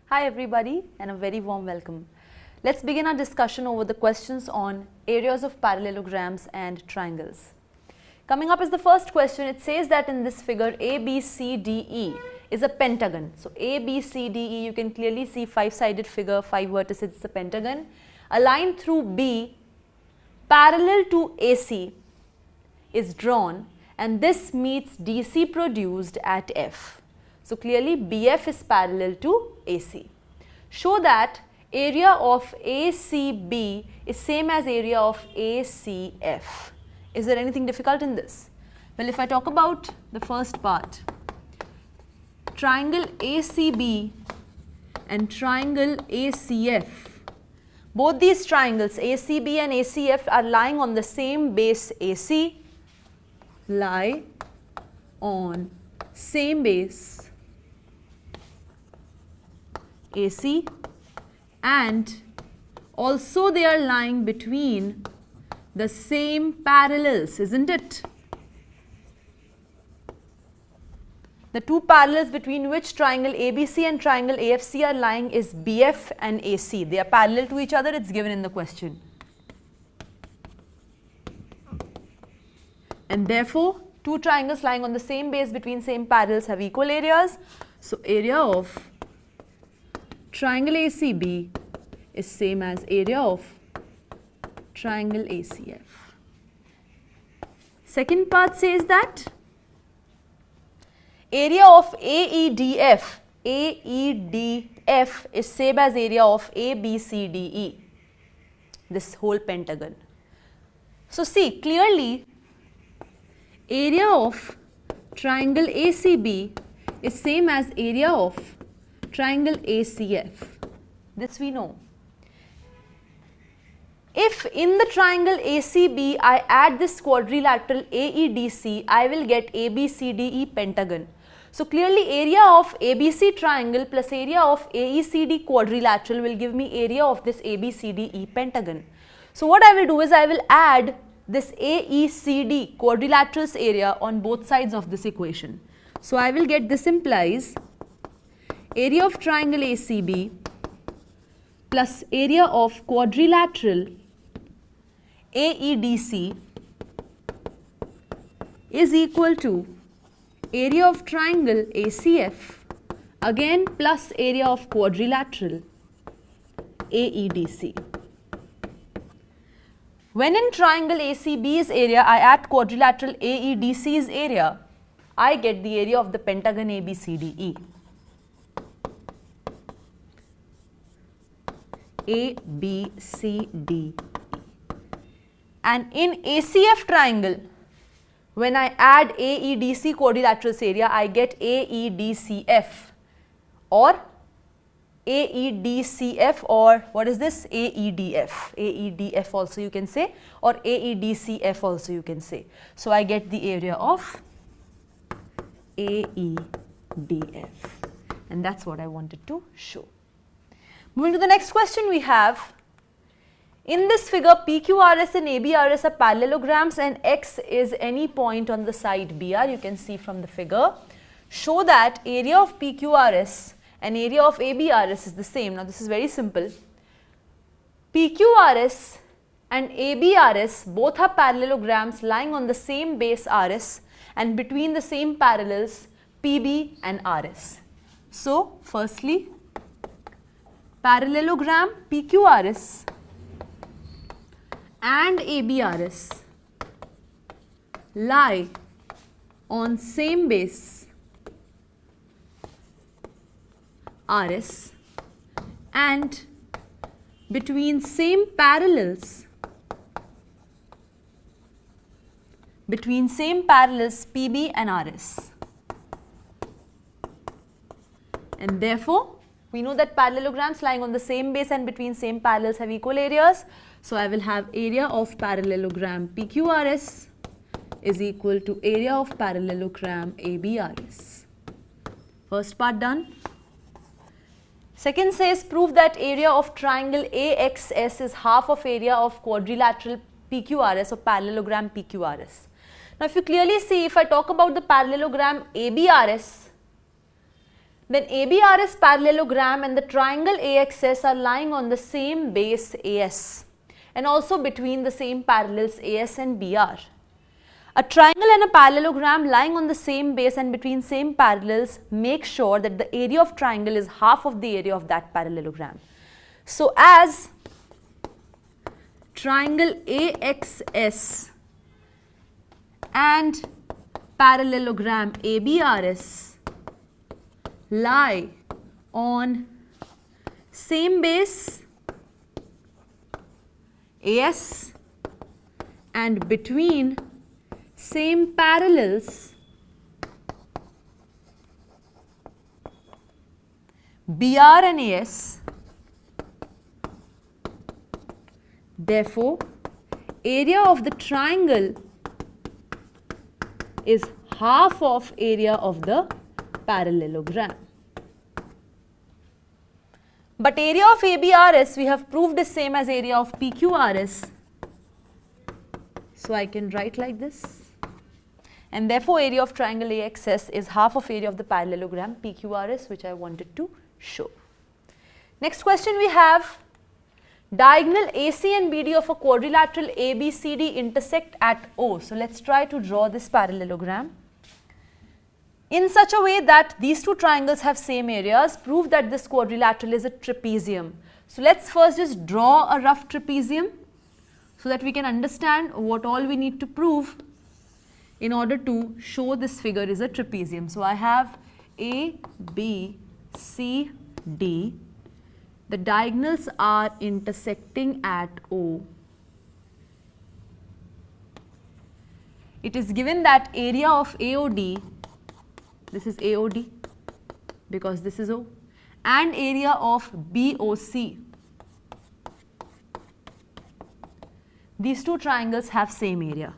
Hi everybody and a very warm welcome. Let's begin our discussion over the questions on areas of parallelograms and triangles. Coming up is the first question. It says that in this figure ABCDE is a pentagon. So ABCDE, you can clearly see 5-sided figure, 5 vertices, it's a pentagon. A line through B parallel to AC is drawn and this meets DC produced at F. So clearly BF is parallel to AC. Show that area of ACB is same as area of ACF. Is there anything difficult in this? Well, if I talk about the first part, triangle ACB and triangle ACF, both these triangles ACB and ACF are lying on the same base AC, lie on same base AC, and also they are lying between the same parallels, isn't it? The two parallels between which triangle ABC and triangle AFC are lying is BF and AC. They are parallel to each other, it's given in the question. And therefore, two triangles lying on the same base between same parallels have equal areas. So area of triangle ACB is same as area of triangle ACF. Second part says that area of AEDF is same as area of ABCDE, this whole pentagon. So see, clearly area of triangle ACB is same as area of triangle ACF. This we know. If in the triangle ACB I add this quadrilateral AEDC, I will get ABCDE pentagon. So clearly area of ABC triangle plus area of AECD quadrilateral will give me area of this ABCDE pentagon. So what I will do is I will add this AECD quadrilateral's area on both sides of this equation. So I will get this implies area of triangle ACB plus area of quadrilateral AEDC is equal to area of triangle ACF again plus area of quadrilateral AEDC. When in triangle ACB's area I add quadrilateral AEDC's area, I get the area of the pentagon ABCDE. A, B, C, D, E. And in ACF triangle, when I add AEDC quadrilateral's area, I get AEDCF or AEDCF or what is this? AEDF. AEDF also you can say or AEDCF also you can say. So I get the area of AEDF, and that's what I wanted to show. Moving to the next question we have, in this figure PQRS and ABRS are parallelograms and X is any point on the side BR, you can see from the figure. Show that area of PQRS and area of ABRS is the same. Now this is very simple. PQRS and ABRS both are parallelograms lying on the same base RS and between the same parallels PB and RS. So firstly, parallelogram PQRS and ABRS lie on same base RS and between same parallels PB and RS. And therefore, we know that parallelograms lying on the same base and between same parallels have equal areas. So I will have area of parallelogram PQRS is equal to area of parallelogram ABRS. First part done. Second says prove that area of triangle AXS is half of area of quadrilateral PQRS or parallelogram PQRS. Now if you clearly see, if I talk about the parallelogram ABRS, then ABRS parallelogram and the triangle AXS are lying on the same base AS and also between the same parallels AS and BR. A triangle and a parallelogram lying on the same base and between same parallels make sure that the area of triangle is half of the area of that parallelogram. So as triangle AXS and parallelogram ABRS lie on same base AS and between same parallels BR and AS, therefore area of the triangle is half of area of the parallelogram. But area of ABRS we have proved is same as area of PQRS. So I can write like this. And therefore area of triangle AXS is half of area of the parallelogram PQRS, which I wanted to show. Next question we have, diagonal AC and BD of a quadrilateral ABCD intersect at O. So let's try to draw this parallelogram in such a way that these two triangles have same areas. Prove that this quadrilateral is a trapezium. So let's first just draw a rough trapezium so that we can understand what all we need to prove in order to show this figure is a trapezium. So I have A, B, C, D. The diagonals are intersecting at O. It is given that area of AOD, this is AOD because this is O, and area of BOC. These two triangles have same area.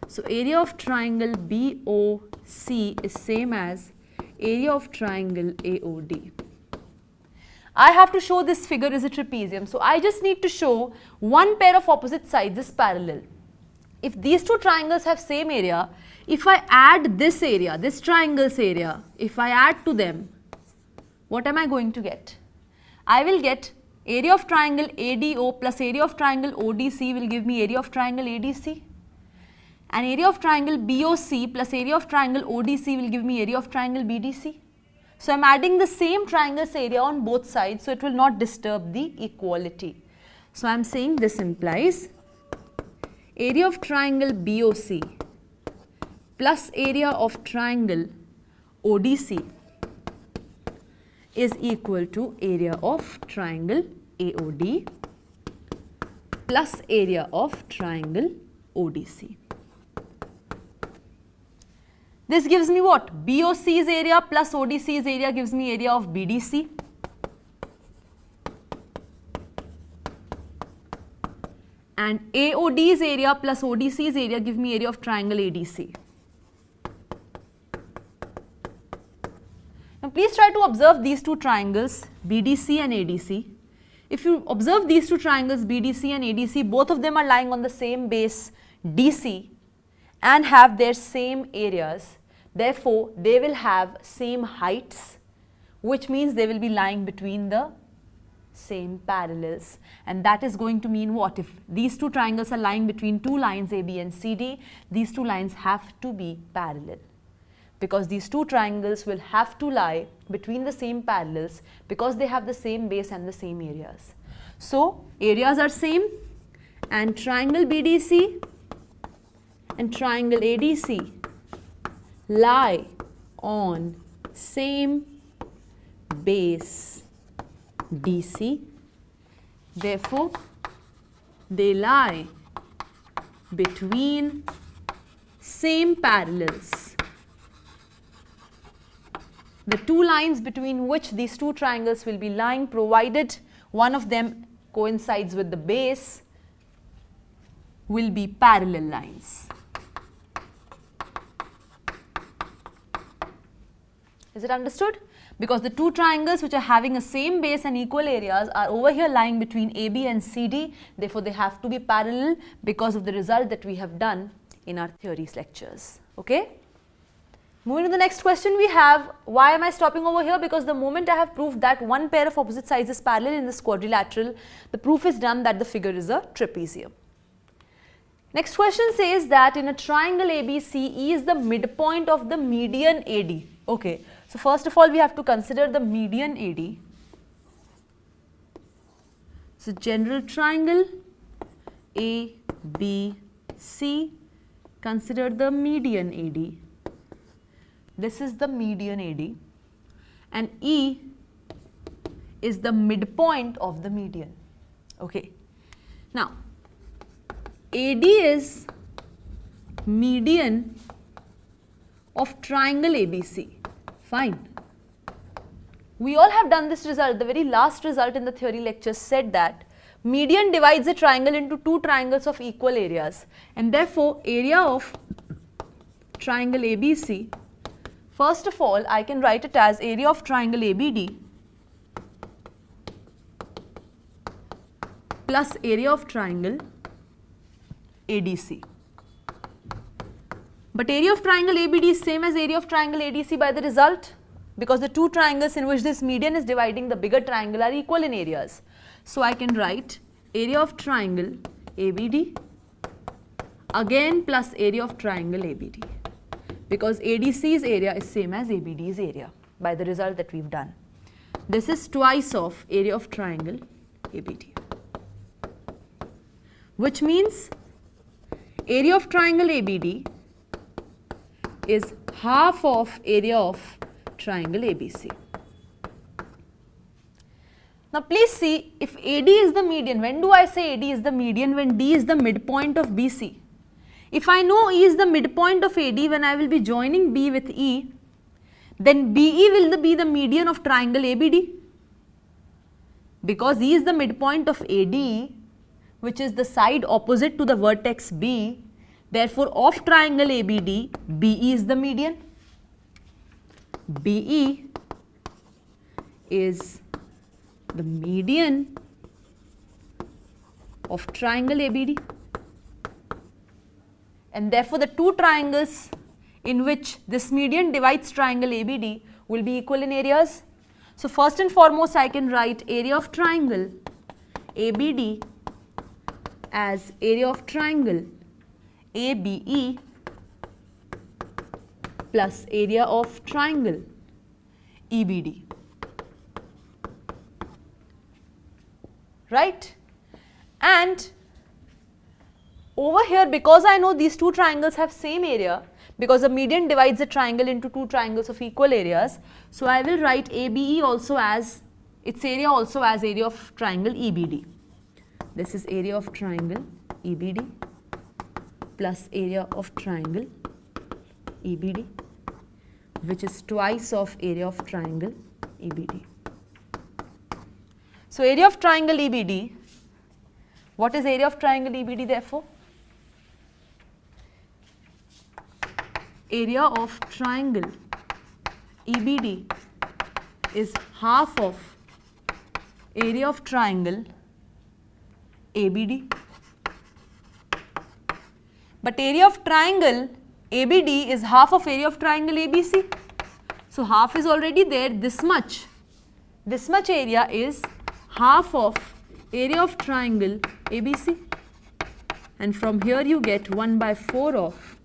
So area of triangle BOC is same as area of triangle AOD. I have to show this figure is a trapezium. So I just need to show one pair of opposite sides is parallel. If these two triangles have same area, if I add this area, this triangle's area, if I add to them, what am I going to get? I will get area of triangle ADO plus area of triangle ODC will give me area of triangle ADC. And area of triangle BOC plus area of triangle ODC will give me area of triangle BDC. So I am adding the same triangle's area on both sides, so it will not disturb the equality. So I am saying this implies area of triangle BOC plus area of triangle ODC is equal to area of triangle AOD plus area of triangle ODC. This gives me what? BOC's area plus ODC's area gives me area of BDC. And AOD's area plus ODC's area give me area of triangle ADC. Now please try to observe these two triangles BDC and ADC. If you observe these two triangles BDC and ADC, both of them are lying on the same base DC and have their same areas. Therefore, they will have same heights, which means they will be lying between the same parallels. And that is going to mean what? If these two triangles are lying between two lines AB and CD, these two lines have to be parallel, because these two triangles will have to lie between the same parallels because they have the same base and the same areas. So, areas are same, and triangle BDC and triangle ADC lie on same base DC. Therefore, they lie between same parallels. The two lines between which these two triangles will be lying, provided one of them coincides with the base, will be parallel lines. Is it understood? Because the two triangles which are having a same base and equal areas are over here lying between AB and CD, therefore they have to be parallel because of the result that we have done in our theories lectures. Okay? Moving to the next question, we have, why am I stopping over here? Because the moment I have proved that one pair of opposite sides is parallel in this quadrilateral, the proof is done that the figure is a trapezium. Next question says that in a triangle ABC, E is the midpoint of the median AD. Okay, so first of all we have to consider the median AD. So general triangle ABC, consider the median AD. This is the median AD and E is the midpoint of the median. Okay, now AD is median of triangle ABC. Fine. We all have done this result. The very last result in the theory lecture said that median divides a triangle into two triangles of equal areas, and therefore area of triangle ABC, first of all I can write it as area of triangle ABD plus area of triangle ADC. But area of triangle ABD is same as area of triangle ADC by the result, because the two triangles in which this median is dividing the bigger triangle are equal in areas. So I can write area of triangle ABD again plus area of triangle ABD, because ADC's area is same as ABD's area by the result that we've done. This is twice of area of triangle ABD, which means area of triangle ABD is half of area of triangle ABC. Now please see, if AD is the median, when do I say AD is the median? When D is the midpoint of BC. If I know E is the midpoint of AD, when I will be joining B with E, then BE will be the median of triangle ABD, because E is the midpoint of AD, which is the side opposite to the vertex B. Therefore, of triangle ABD, BE is the median. BE is the median of triangle ABD, and therefore the two triangles in which this median divides triangle ABD will be equal in areas. So first and foremost I can write area of triangle ABD as area of triangle ABE plus area of triangle EBD. Right? And over here, because I know these two triangles have same area, because the median divides a triangle into two triangles of equal areas, so I will write ABE also as its area also as area of triangle EBD. This is area of triangle EBD plus area of triangle EBD, which is twice of area of triangle EBD. So area of triangle EBD, what is area of triangle EBD therefore? Area of triangle EBD is half of area of triangle ABD. But area of triangle ABD is half of area of triangle ABC. So half is already there, this much area is half of area of triangle ABC, and from here you get 1/4 of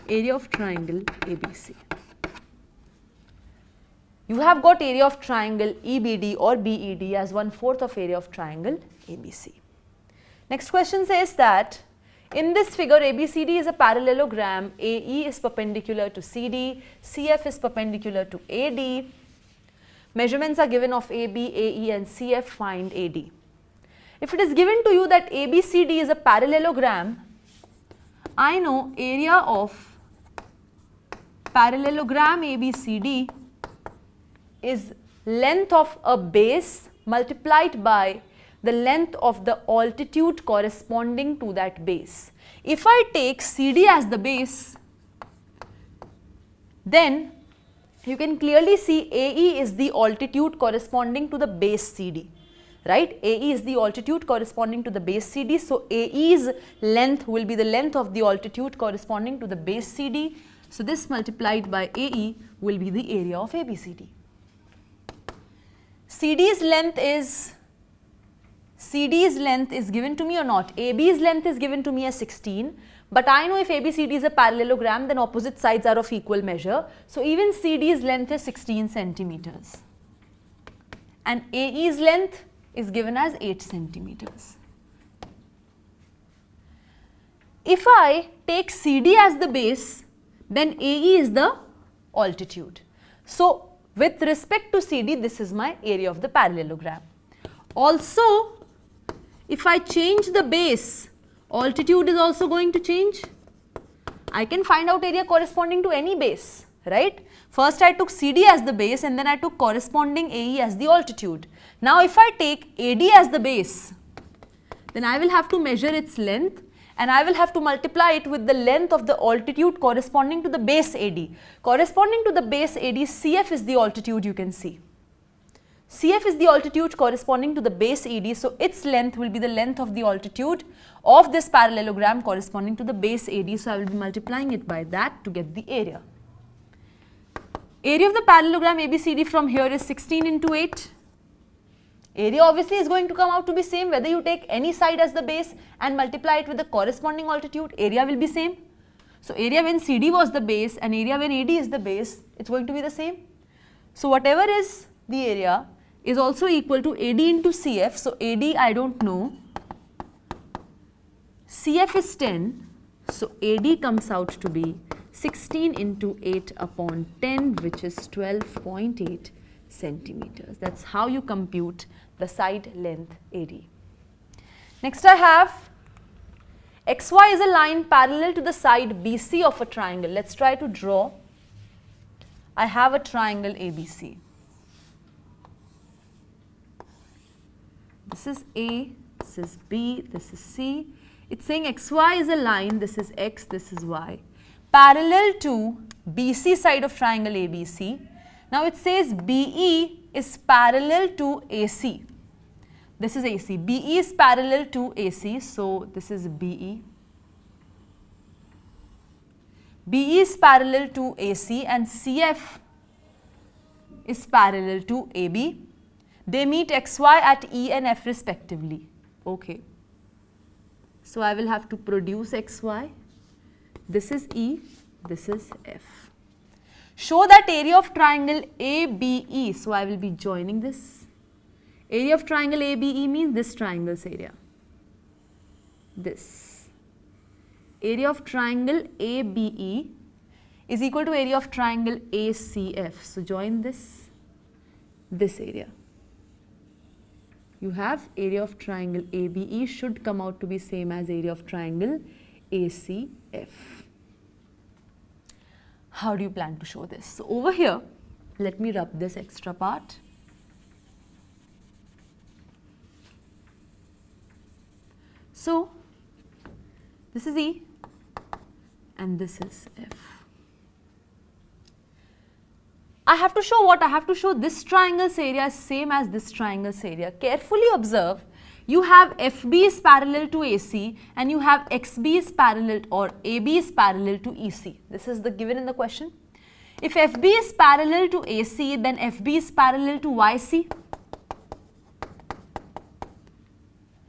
area of triangle ABC. You have got area of triangle EBD or BED as 1/4 of area of triangle ABC. Next question says that in this figure ABCD is a parallelogram, AE is perpendicular to CD, CF is perpendicular to AD. Measurements are given of AB, AE and CF, find AD. If it is given to you that ABCD is a parallelogram, I know area of parallelogram ABCD is length of a base multiplied by the length of the altitude corresponding to that base. If I take CD as the base, then you can clearly see AE is the altitude corresponding to the base CD. right? AE is the altitude corresponding to the base CD. So, AE's length will be the length of the altitude corresponding to the base CD. So, this multiplied by AE will be the area of ABCD. CD's length is given to me or not? AB's length is given to me as 16, but I know if ABCD is a parallelogram, then opposite sides are of equal measure. So, even CD's length is 16 centimeters and AE's length is given as 8 centimeters. If I take CD as the base, then AE is the altitude. So, with respect to CD, this is my area of the parallelogram. Also, if I change the base, altitude is also going to change. I can find out area corresponding to any base, right? First I took CD as the base and then I took corresponding AE as the altitude. Now if I take AD as the base, then I will have to measure its length and I will have to multiply it with the length of the altitude corresponding to the base AD. Corresponding to the base AD, CF is the altitude, you can see. CF is the altitude corresponding to the base AD, so its length will be the length of the altitude of this parallelogram corresponding to the base AD. So, I will be multiplying it by that to get the area. Area of the parallelogram ABCD from here is 16 into 8. Area obviously is going to come out to be same whether you take any side as the base and multiply it with the corresponding altitude, area will be same. So, area when CD was the base and area when AD is the base, it is going to be the same. So, whatever is the area is also equal to AD into CF. So, AD I do not know, CF is 10, so AD comes out to be 16 into 8 upon 10, which is 12.8 centimeters. That is how you compute the side length AD. Next I have XY is a line parallel to the side BC of a triangle. Let us try to draw. I have a triangle ABC. This is A, this is B, this is C. It is saying XY is a line, this is X, this is Y, parallel to BC side of triangle ABC. Now it says BE is parallel to AC. This is AC. BE is parallel to AC. So, this is BE. BE is parallel to AC and CF is parallel to AB. They meet XY at E and F respectively. Okay. So, I will have to produce XY. This is E, this is F. Show that area of triangle ABE. So, I will be joining this. Area of triangle ABE means this triangle's area. This. Area of triangle ABE is equal to area of triangle ACF. So, join this area. You have area of triangle ABE should come out to be same as area of triangle ACF. How do you plan to show this? So, over here, let me rub this extra part. So, this is E and this is F. I have to show what? I have to show this triangle's area is same as this triangle's area. Carefully observe, you have FB is parallel to AC and you have XB is parallel or AB is parallel to EC. This is the given in the question. If FB is parallel to AC, then FB is parallel to YC.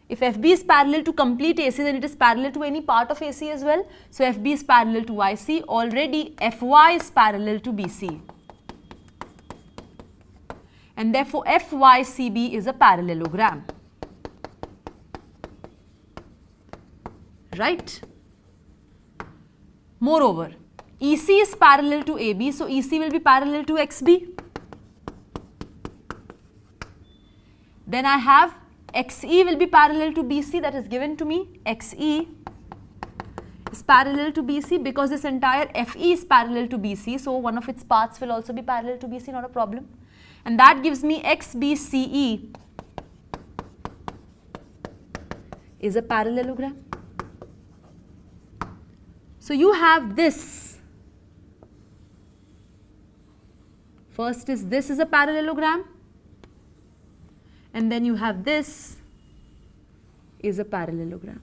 If FB is parallel to complete AC, then it is parallel to any part of AC as well. So, FB is parallel to YC. Already FY is parallel to BC. And therefore, FYCB is a parallelogram. Right? Moreover, EC is parallel to AB. So, EC will be parallel to XB. Then I have XE will be parallel to BC, that is given to me. XE is parallel to BC because this entire FE is parallel to BC. So, one of its parts will also be parallel to BC, not a problem. And that gives me XBCE is a parallelogram. So, you have this. First is this is a parallelogram. and then you have this is a parallelogram.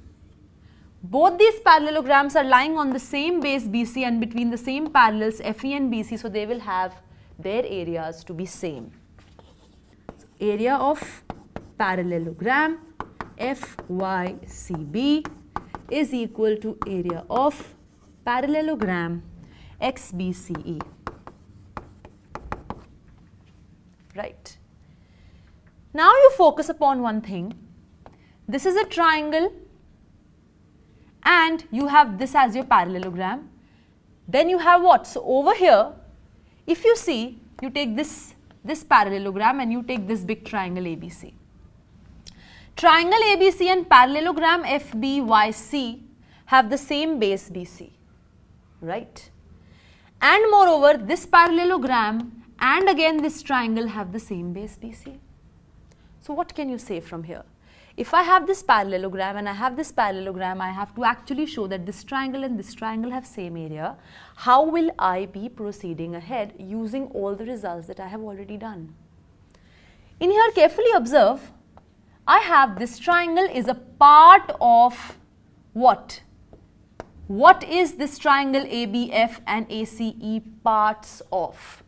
Both these parallelograms are lying on the same base BC and between the same parallels FE and BC, so they will have their areas to be same. So area of parallelogram FYCB is equal to area of parallelogram XBCE. Right. Now you focus upon one thing. This is a triangle and you have this as your parallelogram. Then you have what? So over here, if you see, you take this parallelogram and you take this big triangle ABC. Triangle ABC and parallelogram FBYC have the same base BC, right? And moreover, this parallelogram and again this triangle have the same base BC. So what can you say from here? If I have this parallelogram and I have this parallelogram, I have to actually show that this triangle and this triangle have same area. How will I be proceeding ahead using all the results that I have already done? In here, carefully observe, I have this triangle is a part of what? What is this triangle ABF and ACE parts of?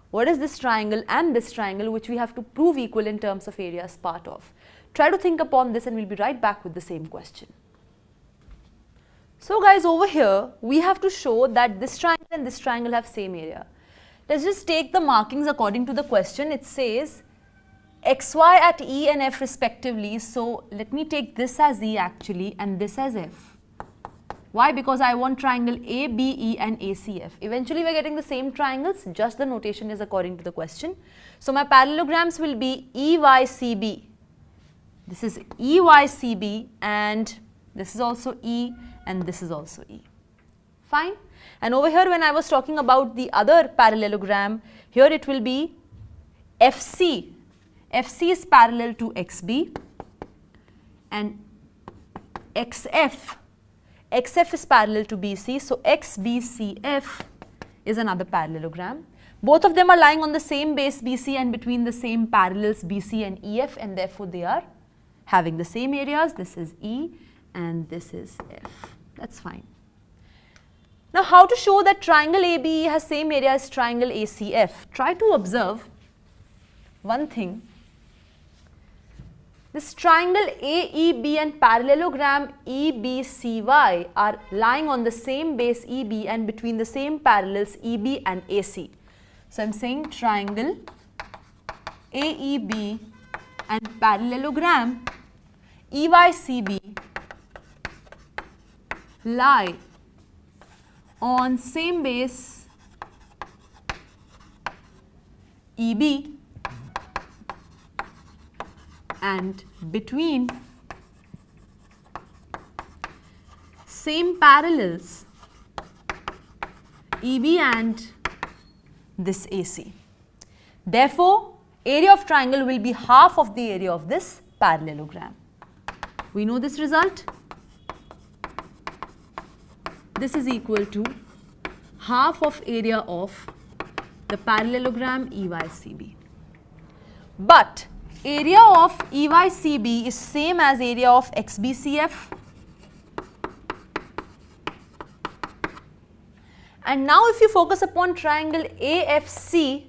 What is this triangle and this triangle which we have to prove equal in terms of areas part of? Try to think upon this and we'll be right back with the same question. So guys, over here we have to show that this triangle and this triangle have same area. Let's just take the markings according to the question. It says XY at E and F respectively. So let me take this as E actually and this as F. Why? Because I want triangle ABE and ACF. Eventually we are getting the same triangles, just the notation is according to the question. So my parallelograms will be EYCB. This is EYCB and this is also E and this is also E. Fine. And over here when I was talking about the other parallelogram, here it will be FC. FC is parallel to XB and XF. XF is parallel to BC. So XBCF is another parallelogram. Both of them are lying on the same base BC and between the same parallels BC and EF, and therefore they are having the same areas. This is E and this is F. That's fine. Now how to show that triangle ABE has same area as triangle ACF? Try to observe one thing. This triangle AEB and parallelogram EBCY are lying on the same base EB and between the same parallels EB and AC. So I am saying triangle AEB and parallelogram EYCB lie on same base EB and between same parallels EB and this AC. Therefore, area of triangle will be half of the area of this parallelogram. We know this result. This is equal to half of area of the parallelogram EYCB. But area of EYCB is same as area of XBCF. And now if you focus upon triangle AFC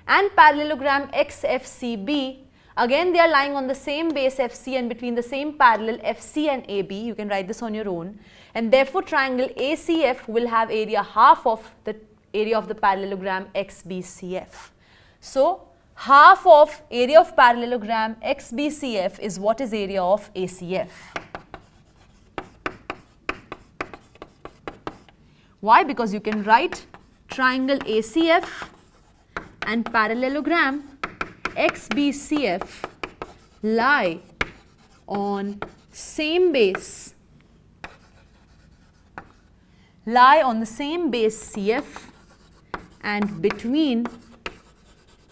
and parallelogram XFCB, again they are lying on the same base FC and between the same parallel FC and AB. You can write this on your own. And therefore triangle ACF will have area half of the area of the parallelogram XBCF. So half of area of parallelogram XBCF is what is area of ACF. Why? Because you can write triangle ACF and parallelogram XBCF lie on same base, lie on the same base CF and between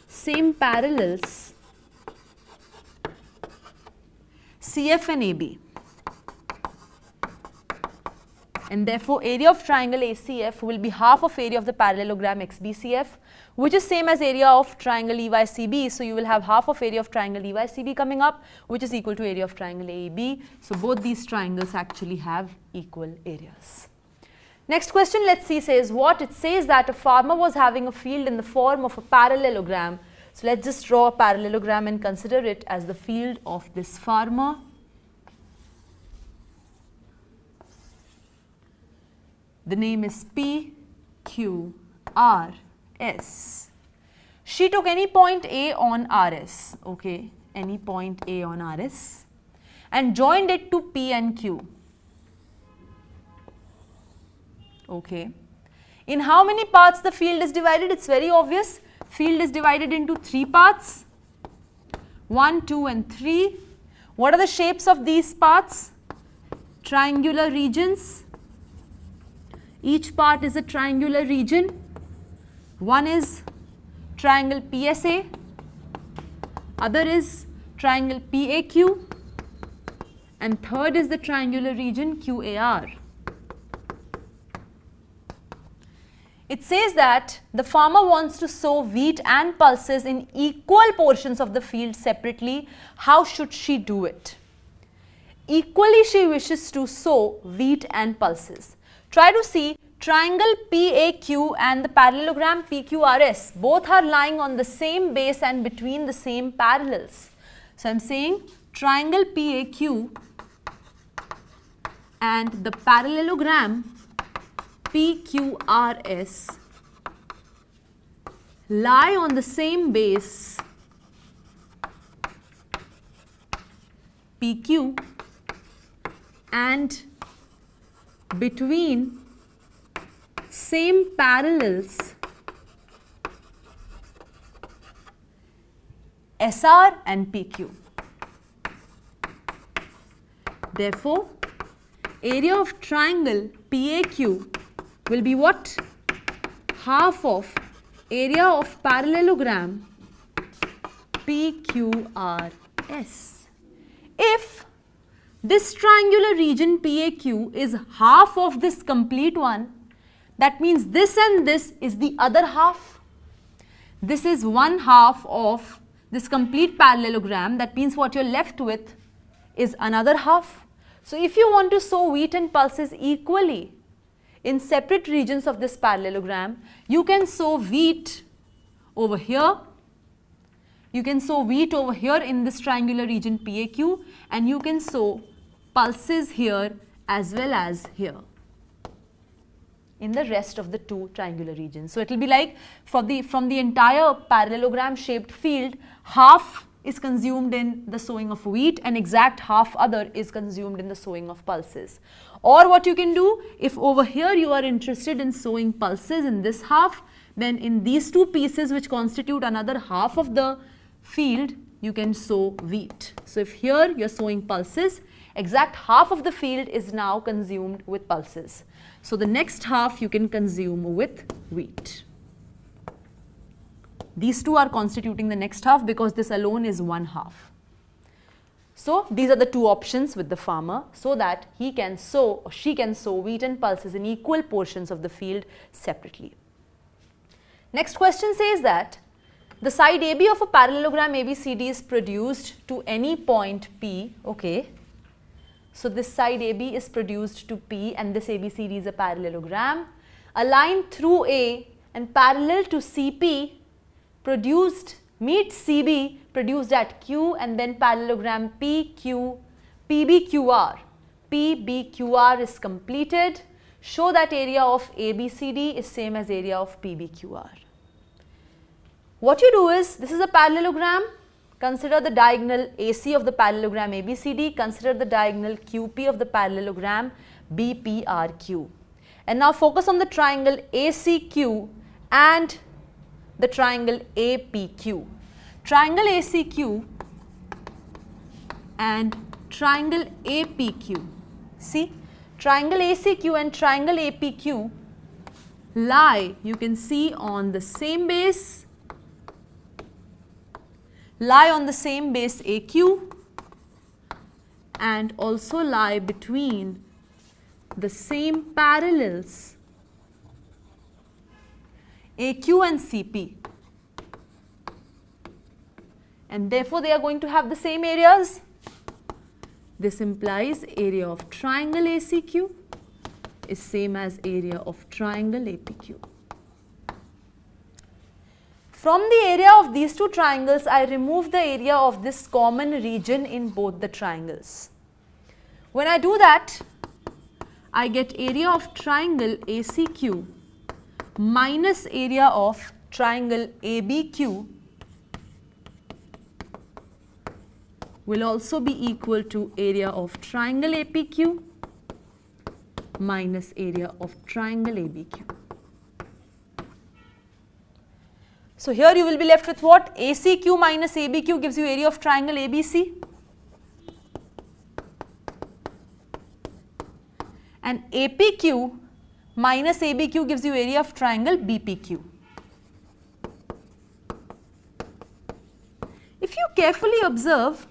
same parallels CF and AB. and therefore area of triangle ACF will be half of area of the parallelogram XBCF, which is same as area of triangle EYCB. So you will have half of area of triangle EYCB coming up, which is equal to area of triangle AEB. So both these triangles actually have equal areas. Next question, let's see, says what? It says that a farmer was having a field in the form of a parallelogram. So let's just draw a parallelogram and consider it as the field of this farmer. The name is Pqrs. She took any point A on RS, okay, any point A on RS, and joined it to P and Q. Okay. In how many parts the field is divided? It's very obvious. Field is divided into 3 parts, 1, 2 and 3. What are the shapes of these parts? Triangular regions. Each part is a triangular region. One is triangle PSA, other is triangle PAQ, and third is the triangular region QAR. It says that the farmer wants to sow wheat and pulses in equal portions of the field separately. How should she do it? Equally she wishes to sow wheat and pulses. Try to see triangle PAQ and the parallelogram PQRS. Both are lying on the same base and between the same parallels. So I am saying triangle PAQ and the parallelogram PQRS lie on the same base PQ and between same parallels SR and PQ. Therefore, area of triangle PAQ will be what? Half of area of parallelogram PQRS. If this triangular region PAQ is half of this complete one, that means this and this is the other half. This is one half of this complete parallelogram. That means what you're left with is another half. So if you want to sow wheat and pulses equally in separate regions of this parallelogram, you can sow wheat over here. You can sow wheat over here in this triangular region PAQ, and you can sow pulses here as well as here in the rest of the 2 triangular regions. So it will be like from the entire parallelogram shaped field, half is consumed in the sowing of wheat and exact half other is consumed in the sowing of pulses. Or what you can do, if over here you are interested in sowing pulses in this half, then in these 2 pieces which constitute another half of the field, you can sow wheat. So if here you are sowing pulses, exact half of the field is now consumed with pulses. So the next half you can consume with wheat. These 2 are constituting the next half because this alone is one half. So these are the 2 options with the farmer so that he can sow or she can sow wheat and pulses in equal portions of the field separately. Next question says that the side AB of a parallelogram ABCD is produced to any point P, okay. So this side AB is produced to P and this ABCD is a parallelogram. A line through A and parallel to CP meets CB produced at Q, and then parallelogram PBQR. PBQR is completed. Show that area of ABCD is same as area of PBQR. What you do is, this is a parallelogram. Consider the diagonal AC of the parallelogram ABCD, consider the diagonal QP of the parallelogram BPRQ. And now focus on the triangle ACQ and the triangle APQ. Triangle ACQ and triangle APQ. See, triangle ACQ and triangle APQ lie, you can see, on the same base, lie on the same base AQ and also lie between the same parallels AQ and CP, and therefore they are going to have the same areas. This implies area of triangle ACQ is same as area of triangle APQ. From the area of these two triangles, I remove the area of this common region in both the triangles. When I do that, I get area of triangle ACQ minus area of triangle ABQ will also be equal to area of triangle APQ minus area of triangle ABQ. So here you will be left with what? ACQ minus ABQ gives you area of triangle ABC, and APQ minus ABQ gives you area of triangle BPQ. If you carefully observe,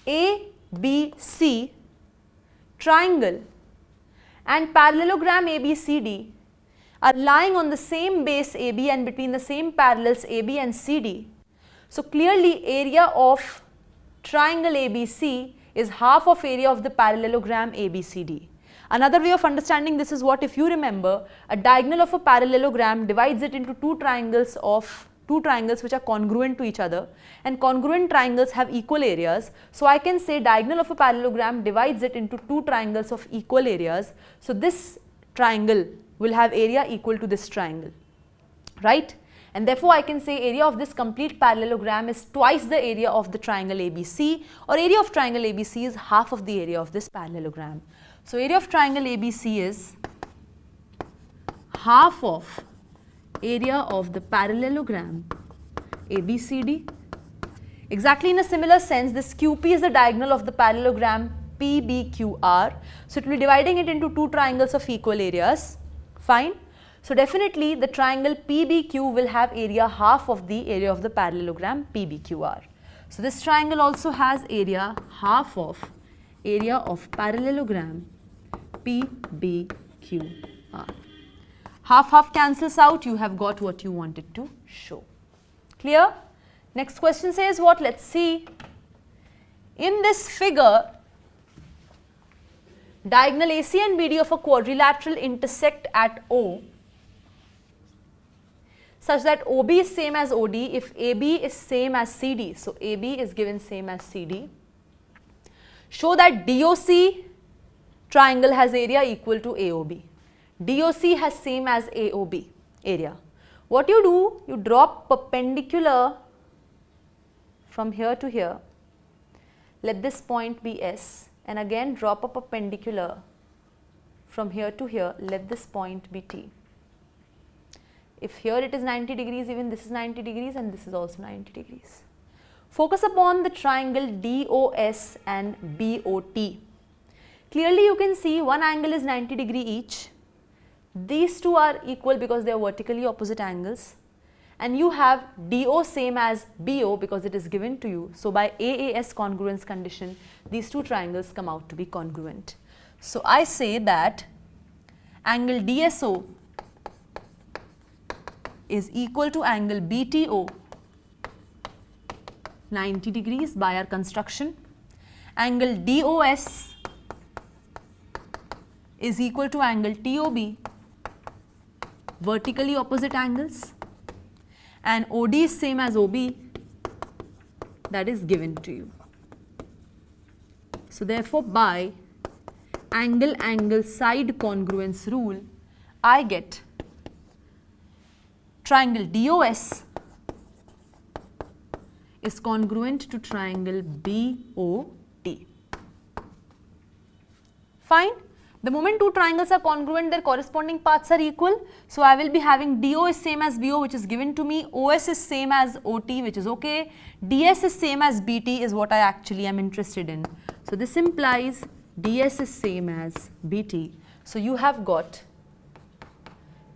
ABC triangle and parallelogram ABCD are lying on the same base AB and between the same parallels AB and CD. So clearly area of triangle ABC is half of area of the parallelogram ABCD. Another way of understanding this is what, if you remember, a diagonal of a parallelogram divides it into two triangles which are congruent to each other, and congruent triangles have equal areas. So I can say diagonal of a parallelogram divides it into two triangles of equal areas. So this triangle will have area equal to this triangle, right? And therefore I can say area of this complete parallelogram is twice the area of the triangle ABC, or area of triangle ABC is half of the area of this parallelogram. So area of triangle ABC is half of area of the parallelogram ABCD. Exactly in a similar sense, this QP is the diagonal of the parallelogram PBQR. So it will be dividing it into two triangles of equal areas. Fine. So definitely the triangle PBQ will have area half of the area of the parallelogram PBQR. So this triangle also has area half of area of parallelogram PBQR. Half cancels out, you have got what you wanted to show. Clear? Next question says what? Let's see. In this figure, diagonal AC and BD of a quadrilateral intersect at O such that OB is same as OD if AB is same as CD. So AB is given same as CD. Show that DOC triangle has area equal to AOB. DOC has same as AOB area. What you do? You draw perpendicular from here to here. Let this point be S, and again drop a perpendicular from here to here. Let this point be T. If here it is 90 degrees, even this is 90 degrees and this is also 90 degrees. Focus upon the triangle DOS and BOT. Clearly you can see one angle is 90 degree each. These two are equal because they are vertically opposite angles, and you have DO same as BO because it is given to you. So by AAS congruence condition, these two triangles come out to be congruent. So I say that angle DSO is equal to angle BTO 90 degrees by our construction. Angle DOS is equal to angle TOB, vertically opposite angles, and OD is same as OB, that is given to you. So therefore by angle side congruence rule, I get triangle DOS is congruent to triangle BOT. Fine. The moment two triangles are congruent, their corresponding paths are equal. So I will be having DO is same as BO, which is given to me. OS is same as OT, which is okay. DS is same as BT is what I actually am interested in. So this implies DS is same as BT. So you have got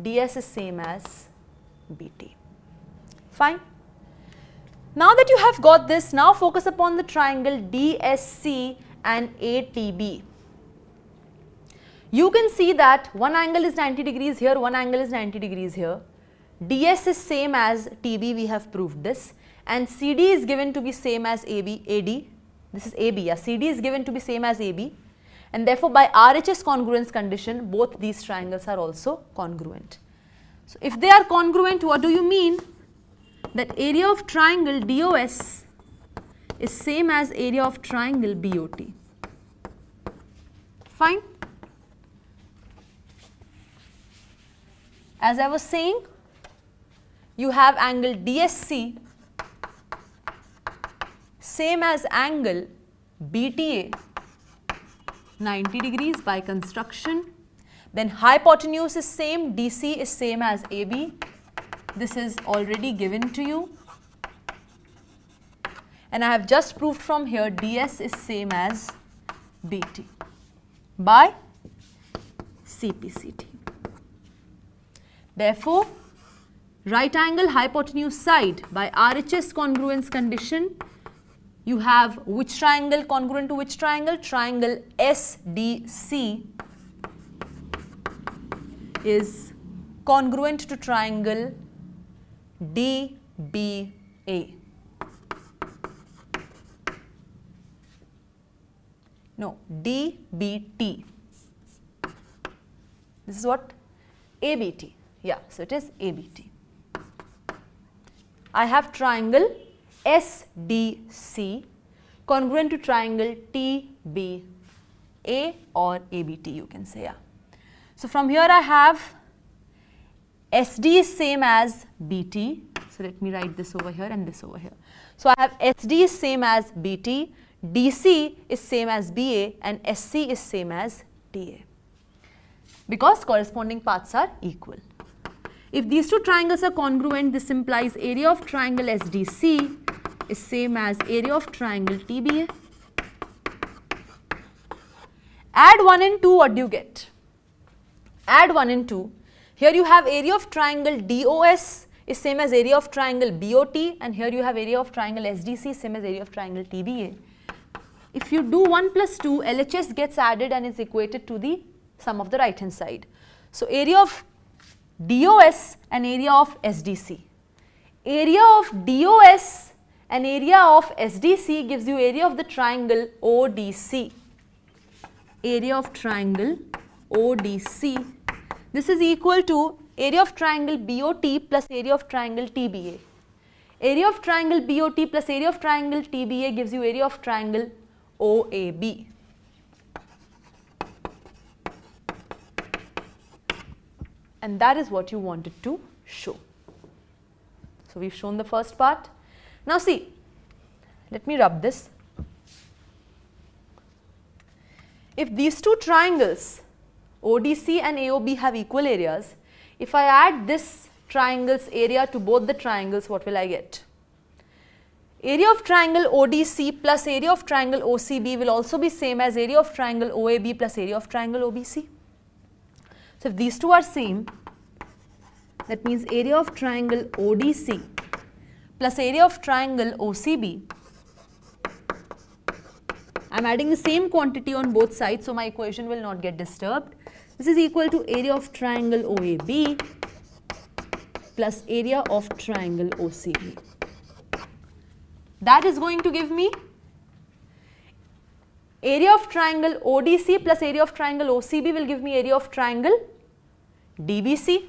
DS is same as BT. Fine. Now that you have got this, now focus upon the triangle DSC and ATB. you can see that one angle is 90 degrees here, one angle is 90 degrees here. DS is same as TB, we have proved this, and CD is given to be same as AB, AD. This is AB, yeah, CD is given to be same as AB, and therefore by RHS congruence condition, both these triangles are also congruent. So if they are congruent, what do you mean? That area of triangle DOS is same as area of triangle BOT. Fine. As I was saying, you have angle DSC same as angle BTA 90 degrees by construction. Then hypotenuse is same, DC is same as AB. This is already given to you. And I have just proved from here DS is same as BT by CPCT. Therefore, right angle hypotenuse side by RHS congruence condition, you have which triangle congruent to which triangle? Triangle SDC is congruent to triangle DBA. No, DBT. This is what? ABT. Yeah, so it is ABT. I have triangle SDC congruent to triangle TBA or ABT, you can say. Yeah. So from here I have SD is same as BT. So let me write this over here and this over here. So I have SD is same as BT, DC is same as BA, and SC is same as TA, because corresponding paths are equal. If these two triangles are congruent, this implies area of triangle SDC is same as area of triangle TBA. Add 1 and 2, what do you get? Add 1 and 2. Here you have area of triangle DOS is same as area of triangle BOT, and here you have area of triangle SDC same as area of triangle TBA. If you do 1 plus 2, LHS gets added and is equated to the sum of the right hand side. So area of DOS and area of SDC. Area of DOS and area of SDC gives you area of the triangle ODC. Area of triangle ODC. This is equal to area of triangle BOT plus area of triangle TBA. Area of triangle BOT plus area of triangle TBA gives you area of triangle OAB. And that is what you wanted to show. So we've shown the first part. Now see, let me rub this. If these two triangles ODC and AOB have equal areas, if I add this triangle's area to both the triangles, what will I get? Area of triangle ODC plus area of triangle OCB will also be same as area of triangle OAB plus area of triangle OBC. So if these two are same, that means area of triangle ODC plus area of triangle OCB, I am adding the same quantity on both sides, so my equation will not get disturbed. This is equal to area of triangle OAB plus area of triangle OCB. That is going to give me area of triangle ODC plus area of triangle OCB will give me area of triangle DBC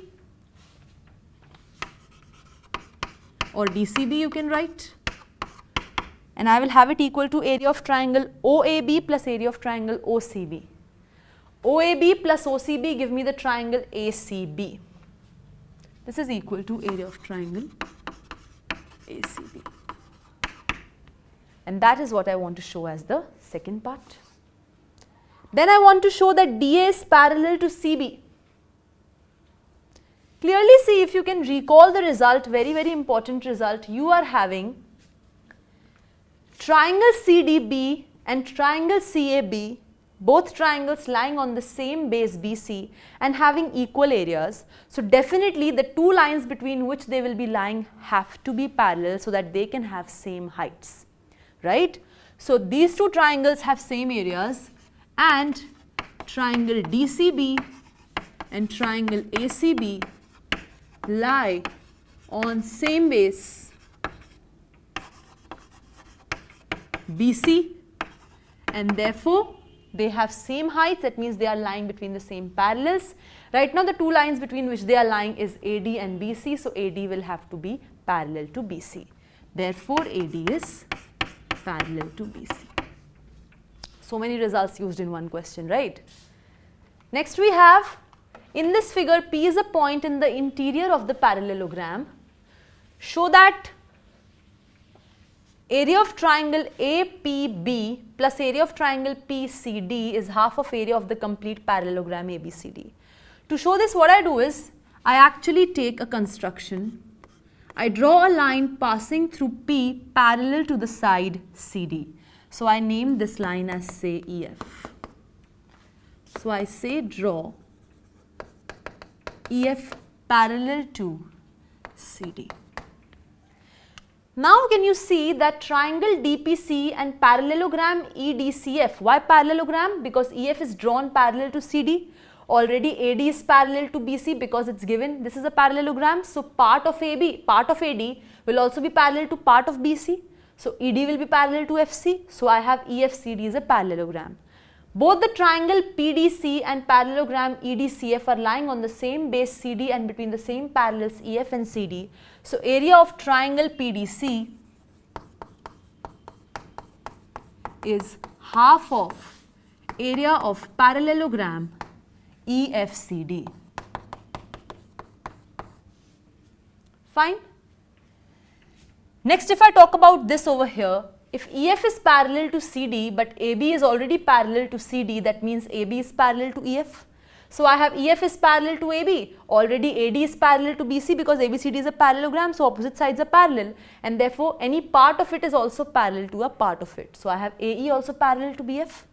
or DCB, you can write, and I will have it equal to area of triangle OAB plus area of triangle OCB. OAB plus OCB give me the triangle ACB. This is equal to area of triangle ACB. And that is what I want to show as the second part. Then I want to show that DA is parallel to CB. Clearly see, if you can recall the result, very, very important result, you are having triangle CDB and triangle CAB, both triangles lying on the same base BC and having equal areas. So definitely the two lines between which they will be lying have to be parallel so that they can have same heights, right? So these two triangles have same areas and triangle DCB and triangle ACB lie on same base BC, and therefore they have same heights. That means they are lying between the same parallels. Right now the two lines between which they are lying is AD and BC, so AD will have to be parallel to BC. Therefore AD is parallel to BC. So many results used in one question, right? Next we have, in this figure, P is a point in the interior of the parallelogram. Show that area of triangle APB plus area of triangle PCD is half of area of the complete parallelogram ABCD. To show this, what I do is, I actually take a construction. I draw a line passing through P parallel to the side CD. So I name this line as, say, EF. So I say draw EF parallel to CD. Now can you see that triangle DPC and parallelogram EDCF? Why parallelogram? Because EF is drawn parallel to CD. Already AD is parallel to BC because it's given. This is a parallelogram. So part of AD will also be parallel to part of BC. So ED will be parallel to FC. So I have EFCD is a parallelogram. Both the triangle PDC and parallelogram EDCF are lying on the same base CD and between the same parallels EF and CD. So area of triangle PDC is half of area of parallelogram EFCD. Fine. Next, if I talk about this over here, if EF is parallel to CD but AB is already parallel to CD, that means AB is parallel to EF. So I have EF is parallel to AB, already AD is parallel to BC because ABCD is a parallelogram, so opposite sides are parallel, and therefore any part of it is also parallel to a part of it. So I have AE also parallel to BF.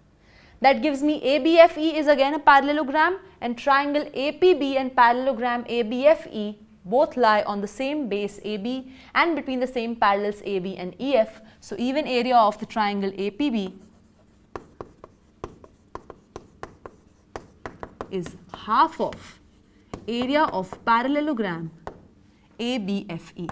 That gives me ABFE is again a parallelogram, and triangle APB and parallelogram ABFE both lie on the same base AB and between the same parallels AB and EF. So even area of the triangle APB is half of area of parallelogram ABFE.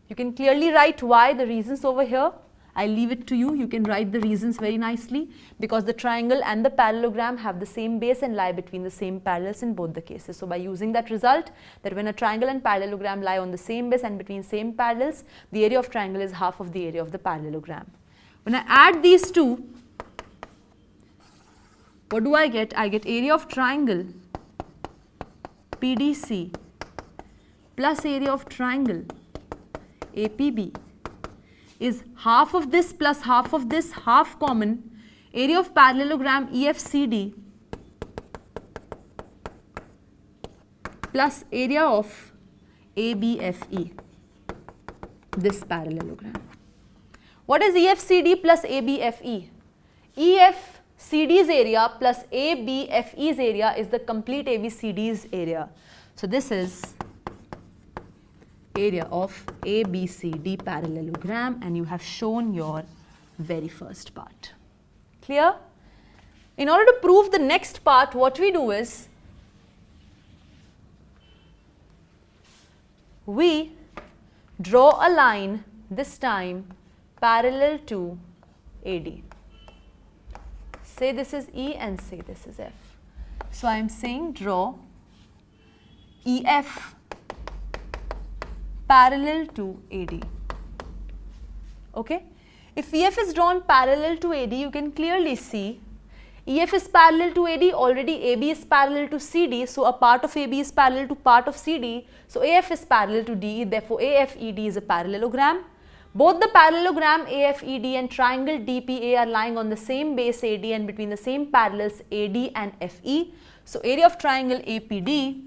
You can clearly write why, the reasons over here. I leave it to you. You can write the reasons very nicely because the triangle and the parallelogram have the same base and lie between the same parallels in both the cases. So by using that result, that when a triangle and parallelogram lie on the same base and between same parallels, the area of triangle is half of the area of the parallelogram. When I add these two, what do I get? I get area of triangle PDC plus area of triangle APB is half of this plus half of this, half common, area of parallelogram EFCD plus area of ABFE, this parallelogram. What is EFCD plus ABFE? EFCD's area plus ABFE's area is the complete ABCD's area. So this is area of ABCD parallelogram, and you have shown your very first part. Clear? In order to prove the next part, what we do is, we draw a line, this time parallel to AD. Say this is E and say this is F. So I am saying draw EF parallel to AD. Okay? If EF is drawn parallel to AD, you can clearly see EF is parallel to AD, already AB is parallel to CD, so a part of AB is parallel to part of CD, so AF is parallel to DE, therefore AFED is a parallelogram. Both the parallelogram AFED and triangle DPA are lying on the same base AD and between the same parallels AD and FE. So area of triangle APD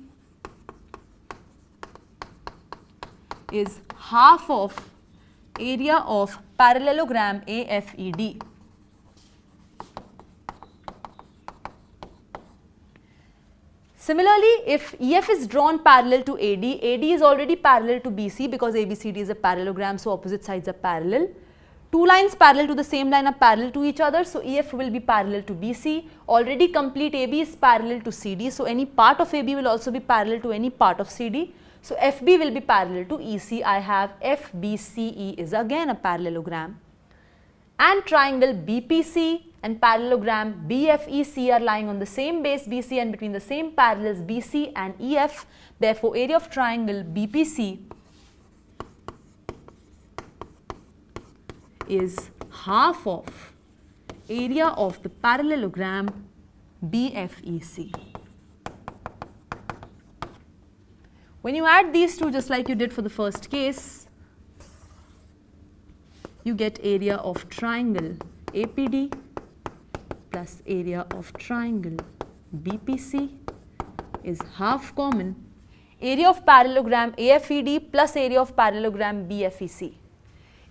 is half of area of parallelogram AFED. Similarly, if EF is drawn parallel to AD, AD is already parallel to BC because ABCD is a parallelogram, so opposite sides are parallel. two lines parallel to the same line are parallel to each other, so EF will be parallel to BC. Already complete AB is parallel to CD, so any part of AB will also be parallel to any part of CD. So FB will be parallel to EC. I have FBCE is again a parallelogram. And triangle BPC and parallelogram BFEC are lying on the same base BC and between the same parallels BC and EF. Therefore, area of triangle BPC is half of area of the parallelogram BFEC. When you add these two, just like you did for the first case, you get area of triangle APD plus area of triangle BPC is half common area of parallelogram AFED plus area of parallelogram BFEC.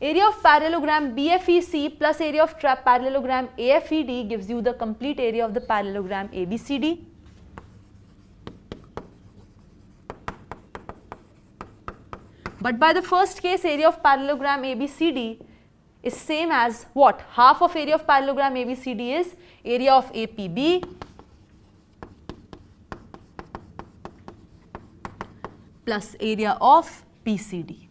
Area of parallelogram BFEC plus area of parallelogram AFED gives you the complete area of the parallelogram ABCD. But by the first case, area of parallelogram ABCD is same as what? Half of area of parallelogram ABCD is area of APB plus area of PCD.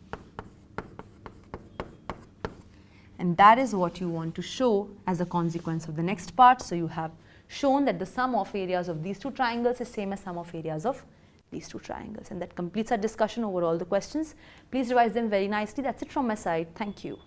And that is what you want to show as a consequence of the next part. So you have shown that the sum of areas of these two triangles is same as sum of areas of these two triangles. And that completes our discussion over all the questions. Please revise them very nicely. That's it from my side. Thank you.